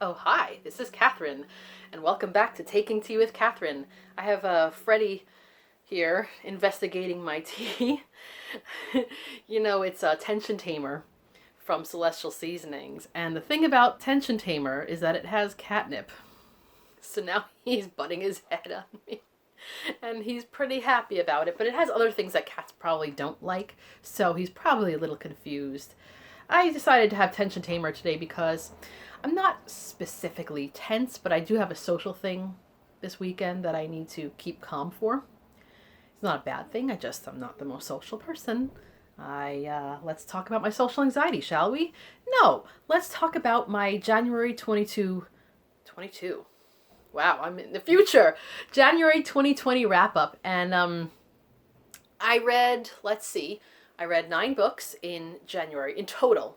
Oh, hi, this is Catherine, and welcome back to Taking Tea with Catherine. I have Freddie here investigating my tea. It's a tension tamer from Celestial Seasonings, and the thing about tension tamer is that it has catnip. So now he's butting his head on me, and he's pretty happy about it, but it has other things that cats probably don't like, so he's probably a little confused. I decided to have tension tamer today because I'm not specifically tense, but I do have a social thing this weekend that I need to keep calm for. It's not a bad thing. I'm not the most social person. Let's talk about my social anxiety, shall we? No, let's talk about my January 22. Wow, I'm in the future. January 2020 wrap up. And I read 9 books in January in total.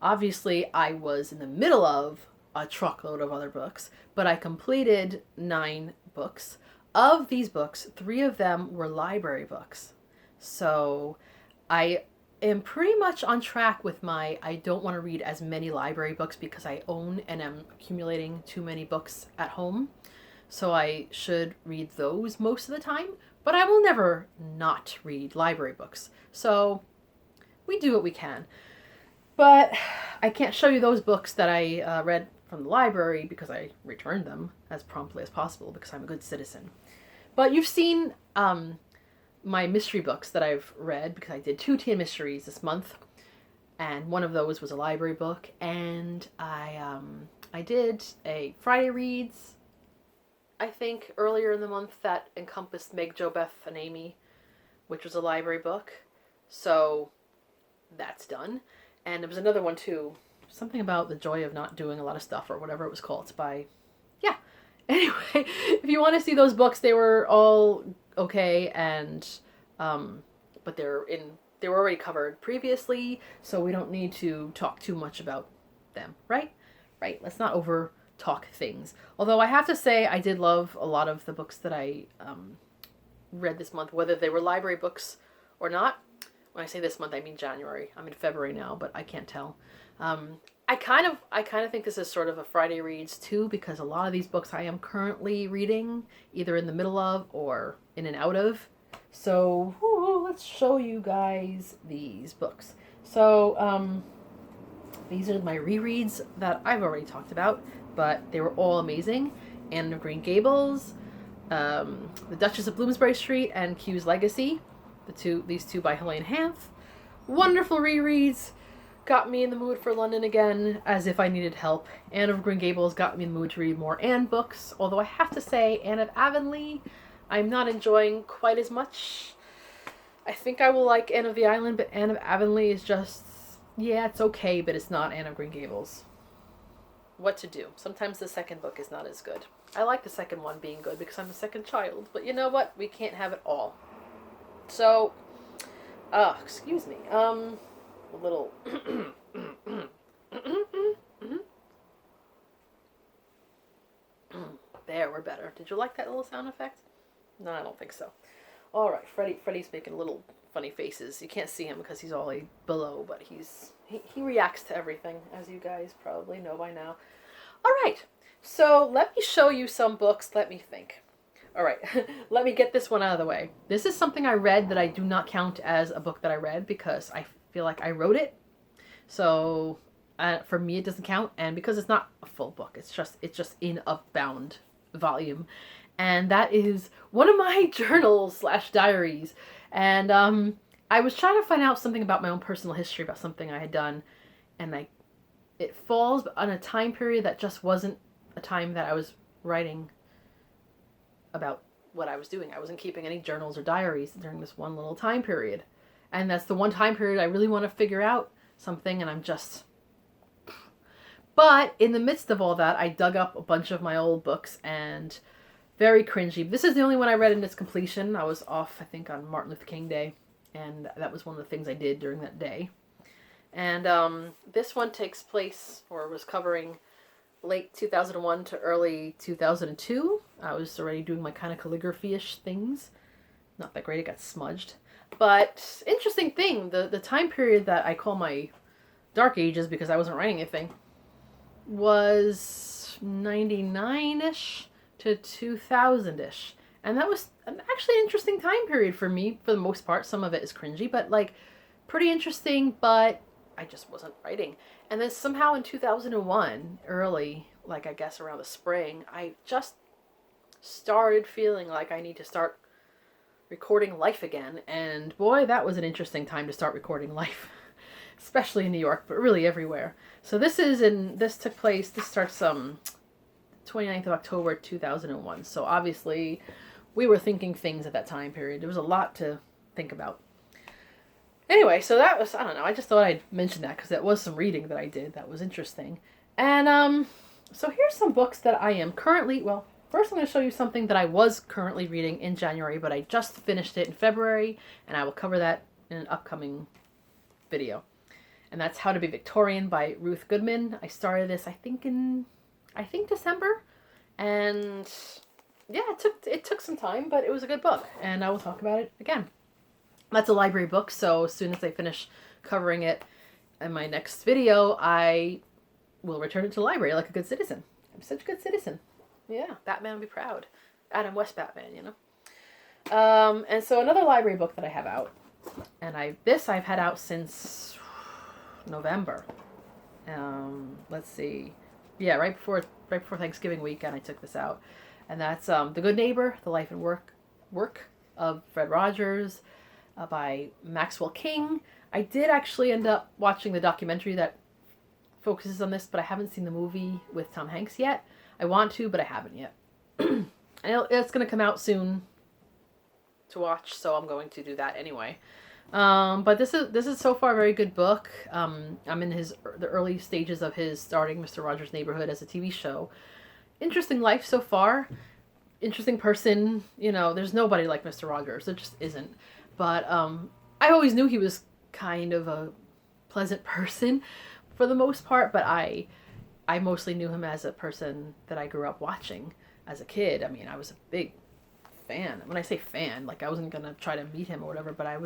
Obviously, I was in the middle of a truckload of other books, but I completed 9 books. Of these books, 3 of them were library books. So I am pretty much on track with I don't want to read as many library books because I own and am accumulating too many books at home. So I should read those most of the time, but I will never not read library books. So we do what we can. But I can't show you those books that I read from the library because I returned them as promptly as possible because I'm a good citizen. But you've seen my mystery books that I've read because I did 2 teen mysteries this month, and one of those was a library book, and I did a Friday Reads, I think, earlier in the month that encompassed Meg, Jo, Beth, and Amy, which was a library book. So that's done. And there was another one too, something about the joy of not doing a lot of stuff or whatever it was called. It's by, yeah. Anyway, if you want to see those books, they were all okay, and but they were already covered previously, so we don't need to talk too much about them, right? Right. Let's not over talk things. Although I have to say, I did love a lot of the books that I read this month, whether they were library books or not. When I say this month, I mean January. I'm in February now, but I can't tell. I kind of think this is sort of a Friday Reads too, because a lot of these books I am currently reading, either in the middle of or in and out of. So let's show you guys these books. So these are my rereads that I've already talked about, but they were all amazing. Anne of Green Gables, The Duchess of Bloomsbury Street, and Q's Legacy. These two by Helene Hanff. Wonderful rereads. Got me in the mood for London again, as if I needed help. Anne of Green Gables got me in the mood to read more Anne books, although I have to say, Anne of Avonlea, I'm not enjoying quite as much. I think I will like Anne of the Island, but Anne of Avonlea is just, yeah, it's okay, but it's not Anne of Green Gables. What to do? Sometimes the second book is not as good. I like the second one being good because I'm a second child, but you know what? We can't have it all. So, excuse me, a little, there, we're better. Did you like that little sound effect? No, I don't think so. All right, Freddie's making little funny faces. You can't see him because he's all below, but he reacts to everything, as you guys probably know by now. All right, so let me show you some books. Let me think. All right, let me get this one out of the way. This is something I read that I do not count as a book that I read because I feel like I wrote it. So for me, it doesn't count. And because it's not a full book, it's just in a bound volume. And that is one of my journals/diaries. And I was trying to find out something about my own personal history about something I had done. And it falls on a time period that just wasn't a time that I was writing about what I was doing. I wasn't keeping any journals or diaries during this one little time period. And that's the one time period I really want to figure out something, and I'm just... But in the midst of all that, I dug up a bunch of my old books, and very cringy. This is the only one I read in its completion. I was off, I think, on Martin Luther King Day, and that was one of the things I did during that day. And this one takes place, or was covering, late 2001 to early 2002. I was already doing my kind of calligraphy-ish things. Not that great, it got smudged. But interesting thing, the time period that I call my dark ages because I wasn't writing anything was 99-ish to 2000-ish. And that was actually an interesting time period for me, for the most part. Some of it is cringy, but like pretty interesting, but I just wasn't writing. And then somehow in 2001, early, like I guess around the spring, I just started feeling like I need to start recording life again. And boy, that was an interesting time to start recording life, especially in New York, but really everywhere. So this starts 29th of October 2001. So obviously we were thinking things at that time period. There was a lot to think about. Anyway, so that was, I don't know, I just thought I'd mention that because that was some reading that I did that was interesting. And so here's some books that I am currently, well, first I'm going to show you something that I was currently reading in January, but I just finished it in February, and I will cover that in an upcoming video. And that's How to Be Victorian by Ruth Goodman. I started this, I think December, and yeah, it took some time, but it was a good book, and I will talk about it again. That's a library book, so as soon as I finish covering it in my next video, I will return it to the library like a good citizen. I'm such a good citizen. Yeah, Batman would be proud. Adam West Batman, you know. And so another library book that I have out, and I've had out since November. Let's see. Yeah, right before Thanksgiving weekend, I took this out. And that's The Good Neighbor, The Life and Work of Fred Rogers by Maxwell King. I did actually end up watching the documentary that focuses on this, but I haven't seen the movie with Tom Hanks yet. I want to, but I haven't yet. And it's going to come out soon to watch, so I'm going to do that anyway. But this is so far a very good book. I'm in the early stages of his starting Mr. Rogers' Neighborhood as a TV show. Interesting life so far. Interesting person. You know, there's nobody like Mr. Rogers. There just isn't. But I always knew he was kind of a pleasant person for the most part. But I mostly knew him as a person that I grew up watching as a kid. I mean, I was a big fan. When I say fan, like I wasn't going to try to meet him or whatever. But I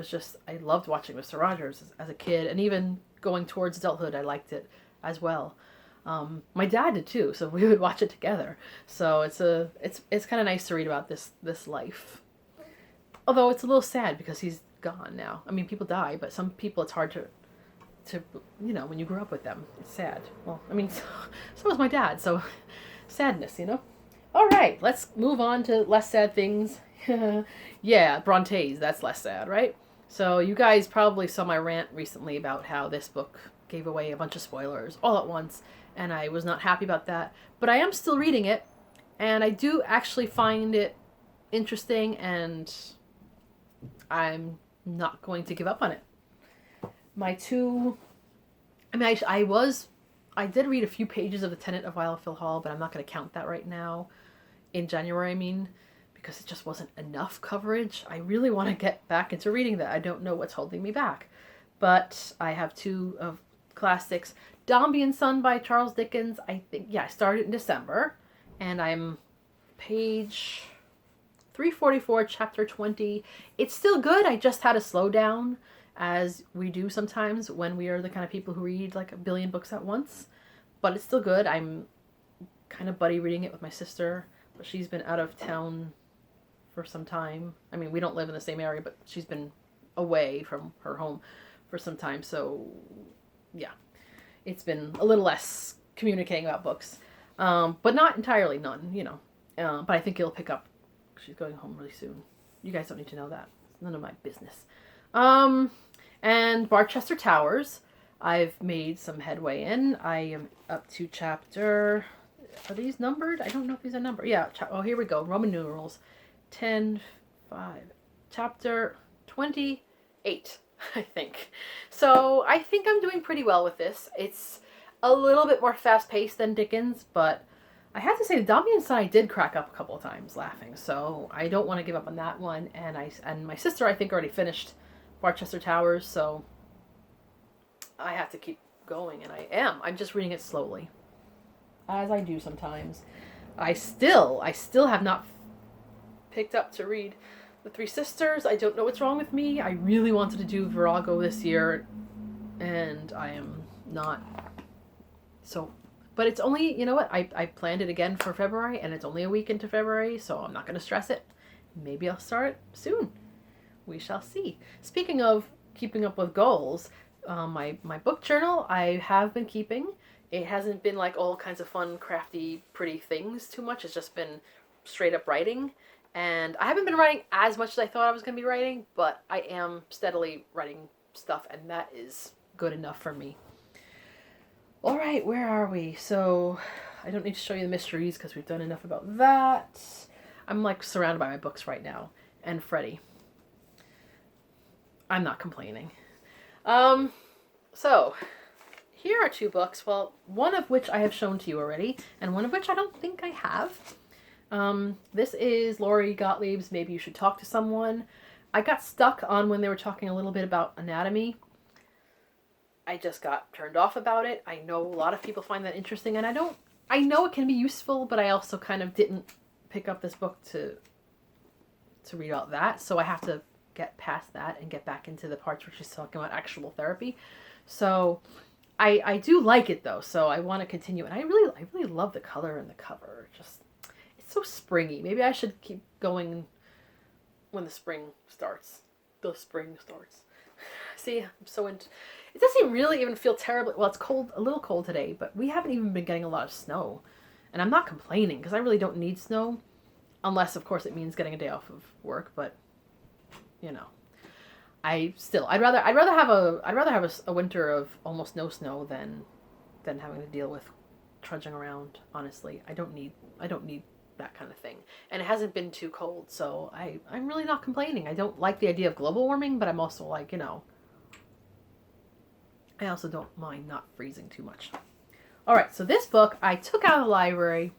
loved watching Mr. Rogers as a kid. And even going towards adulthood, I liked it as well. My dad did too, so we would watch it together. So it's kind of nice to read about this life. Although it's a little sad because he's gone now. I mean, people die, but some people it's hard to you know, when you grew up with them, it's sad. Well, I mean, so was my dad. So sadness, you know. All right, let's move on to less sad things. Yeah, Brontes, that's less sad, right? So you guys probably saw my rant recently about how this book gave away a bunch of spoilers all at once. And I was not happy about that. But I am still reading it. And I do actually find it interesting. And I'm not going to give up on it. I did read a few pages of The Tenant of Wildfield Hall. But I'm not going to count that right now. In January, I mean. Because it just wasn't enough coverage. I really want to get back into reading that. I don't know what's holding me back. But I have two of classics. Dombey and Son by Charles Dickens. I started in December, and I'm page 344, chapter 20. It's still good. I just had to slow down, as we do sometimes when we are the kind of people who read like a billion books at once. But it's still good. I'm kind of buddy reading it with my sister, but she's been out of town for some time. I mean, we don't live in the same area, but she's been away from her home for some time, so yeah. It's been a little less communicating about books. But not entirely none, you know. But I think it'll pick up. She's going home really soon. You guys don't need to know that. It's none of my business. And Barchester Towers, I've made some headway in. I am up to chapter... Are these numbered? I don't know if these are numbered. Yeah, here we go. Roman numerals. 10, 5. Chapter 28. I think. So I think I'm doing pretty well with this. It's a little bit more fast-paced than Dickens, but I have to say the Dombey and Son I did crack up a couple of times laughing, so I don't want to give up on that one. And my sister, I think, already finished Barchester Towers, so I have to keep going, and I am. I'm just reading it slowly, as I do sometimes. I still have not picked up to read The Three Sisters. I don't know what's wrong with me. I really wanted to do Virago this year, and I am not. So, But it's only, you know what, I planned it again for February, and it's only a week into February, so I'm not going to stress it. Maybe I'll start soon. We shall see. Speaking of keeping up with goals, my book journal I have been keeping. It hasn't been like all kinds of fun, crafty, pretty things too much. It's just been straight up writing. And I haven't been writing as much as I thought I was going to be writing, but I am steadily writing stuff, and that is good enough for me. All right, where are we? So I don't need to show you the mysteries because we've done enough about that. I'm like surrounded by my books right now. And Freddie. I'm not complaining. So here are two books. Well, one of which I have shown to you already, and one of which I don't think I have. This is Lori Gottlieb's Maybe You Should Talk to Someone. I got stuck on when they were talking a little bit about anatomy. I just got turned off about it. I know a lot of people find that interesting, and I know it can be useful, but I also kind of didn't pick up this book to read all that, so I have to get past that and get back into the parts where she's talking about actual therapy. So I do like it though, so I want to continue, and I really love the color and the cover. Just, it's so springy. Maybe I should keep going when the spring starts. The spring starts. See, I'm so into. It doesn't really even feel terribly. Well, it's cold, a little cold today, but we haven't even been getting a lot of snow, and I'm not complaining because I really don't need snow, unless of course it means getting a day off of work. But you know, I'd rather have a winter of almost no snow than having to deal with trudging around. Honestly, I don't need that kind of thing, and it hasn't been too cold, so I'm really not complaining. I don't like the idea of global warming, but I'm also like, you know, I also don't mind not freezing too much. All right, so this book I took out of the library,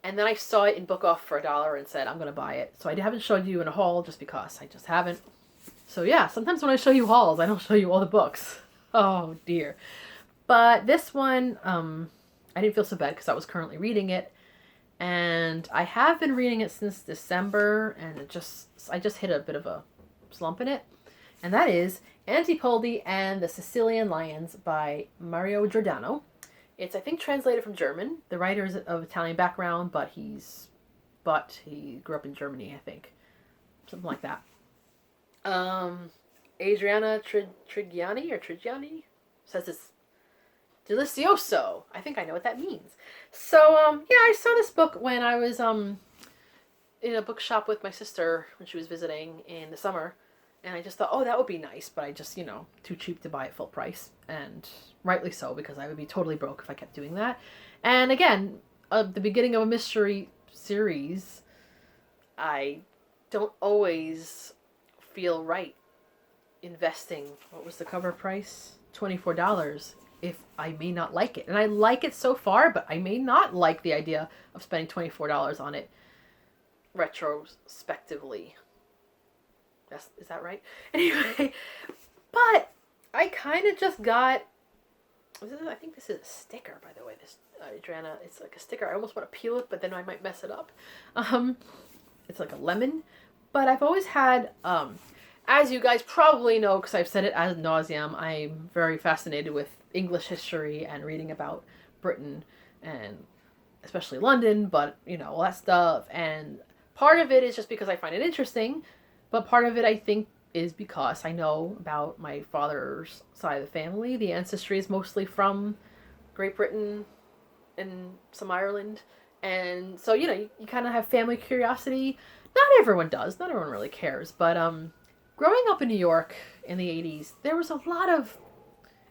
and then I saw it in Book Off for $1 and said, I'm going to buy it. So I haven't showed you in a haul just because I just haven't. So yeah, sometimes when I show you hauls, I don't show you all the books. Oh dear. But this one, I didn't feel so bad because I was currently reading it. And I have been reading it since December, and I just hit a bit of a slump in it. And that is Antipoldi and the Sicilian Lions by Mario Giordano. It's, I think, translated from German. The writer is of Italian background, but he grew up in Germany, I think. Something like that. Adriana Trigiani says it's Delicioso. I think I know what that means. So, yeah, I saw this book when I was, in a bookshop with my sister when she was visiting in the summer. And I just thought, oh, that would be nice, but I just, too cheap to buy it full price. And rightly so, because I would be totally broke if I kept doing that. And again, the beginning of a mystery series, I don't always feel right investing, what was the cover price? $24, if I may not like it. And I like it so far, but I may not like the idea of spending $24 on it retrospectively. Is that right? Anyway, but I kind of just got, I think this is a sticker, by the way, this Adriana, it's like a sticker. I almost want to peel it, but then I might mess it up. It's like a lemon, but I've always had, as you guys probably know, because I've said it ad nauseum, I'm very fascinated with English history and reading about Britain and especially London, but, all that stuff. And part of it is just because I find it interesting. But part of it, I think, is because I know about my father's side of the family. The ancestry is mostly from Great Britain and some Ireland. And so, you kind of have family curiosity. Not everyone does. Not everyone really cares. But growing up in New York in the 80s, there was a lot of,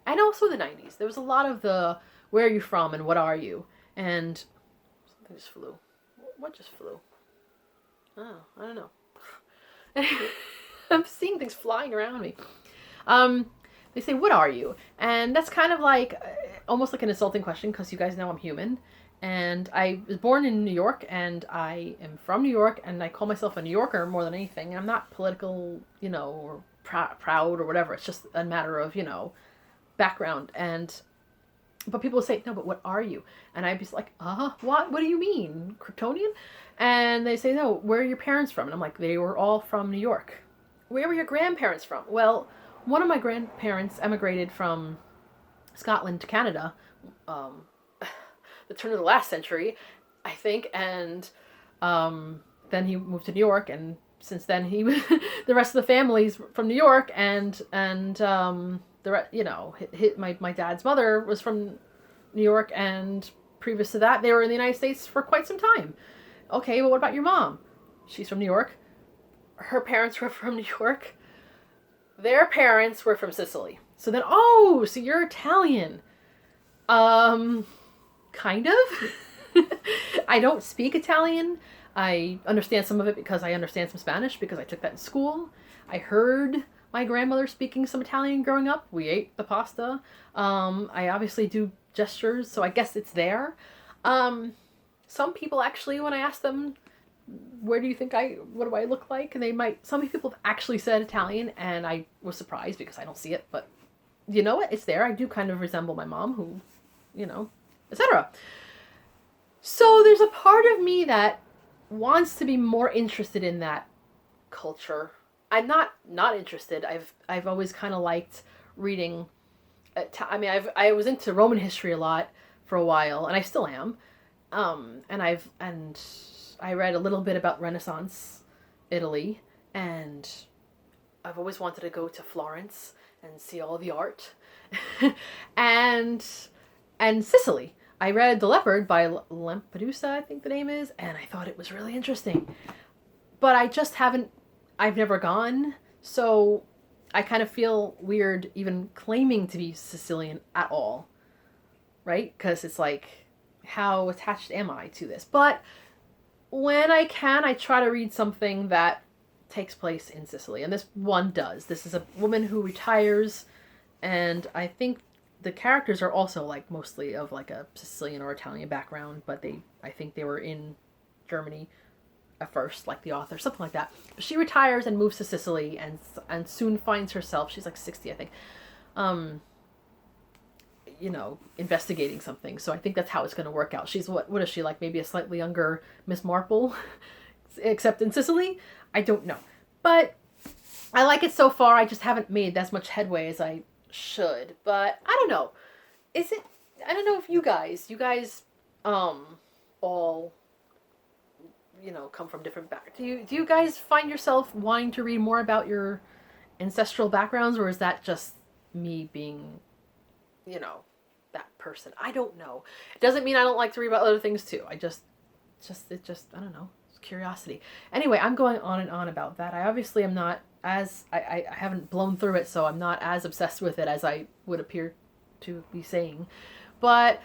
and also the 90s, there was a lot of the, where are you from and what are you? And something just flew. What just flew? Oh, I don't know. I'm seeing things flying around me. They say, what are you? And that's kind of like, almost like an insulting question, because you guys know I'm human. And I was born in New York, and I am from New York, and I call myself a New Yorker more than anything. I'm not political, or proud or whatever. It's just a matter of, background. But people say, no, but what are you? And I'd be like, what? What do you mean? Kryptonian? And they say, no, where are your parents from? And I'm like, they were all from New York. Where were your grandparents from? Well, one of my grandparents emigrated from Scotland to Canada um, the turn of the last century, I think, and then he moved to New York, and since then he the rest of the family's from New York, and my dad's mother was from New York, and previous to that they were in the United States for quite some time. Okay, well, what about your mom? She's from New York. Her parents were from New York. Their parents were from Sicily. So then, oh, so you're Italian. Kind of. I don't speak Italian. I understand some of it because I understand some Spanish because I took that in school. I heard my grandmother speaking some Italian growing up. We ate the pasta. I obviously do gestures, so I guess it's there. Some people actually, when I ask them, what do I look like? And some people have actually said Italian, and I was surprised because I don't see it, but you know what? It's there. I do kind of resemble my mom, who, etc. So there's a part of me that wants to be more interested in that culture. I'm not interested. I've always kind of liked reading. I was into Roman history a lot for a while, and I still am. And I read a little bit about Renaissance Italy, and I've always wanted to go to Florence and see all the art, and Sicily. I read The Leopard by Lampedusa, I think the name is, and I thought it was really interesting. But I've never gone, so I kind of feel weird even claiming to be Sicilian at all, right? Because it's like, how attached am I to this? But when I can, I try to read something that takes place in Sicily, and this one does. This is a woman who retires, and I think the characters are also like mostly of like a Sicilian or Italian background, but I think they were in Germany at first, like the author, something like that. But she retires and moves to Sicily, and soon finds herself, she's like 60, I think, investigating something. So I think that's how it's going to work out. She's what is she, like maybe a slightly younger Miss Marple, except in Sicily? I don't know. But I like it so far. I just haven't made as much headway as I should. But I don't know. I don't know if you guys, all, come from different do you guys find yourself wanting to read more about your ancestral backgrounds, or is that just me being, that person? I don't know. It doesn't mean I don't like to read about other things too. I just I don't know. It's curiosity. Anyway, I'm going on and on about that. I obviously am not as I haven't blown through it, so I'm not as obsessed with it as I would appear to be saying. But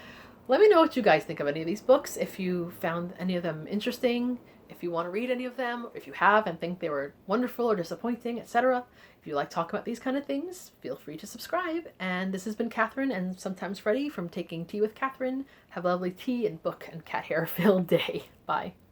let me know what you guys think of any of these books, if you found any of them interesting, if you want to read any of them, if you have and think they were wonderful or disappointing, etc. If you like talking about these kind of things, feel free to subscribe. And this has been Catherine and sometimes Freddie from Taking Tea with Catherine. Have a lovely tea and book and cat hair filled day. Bye.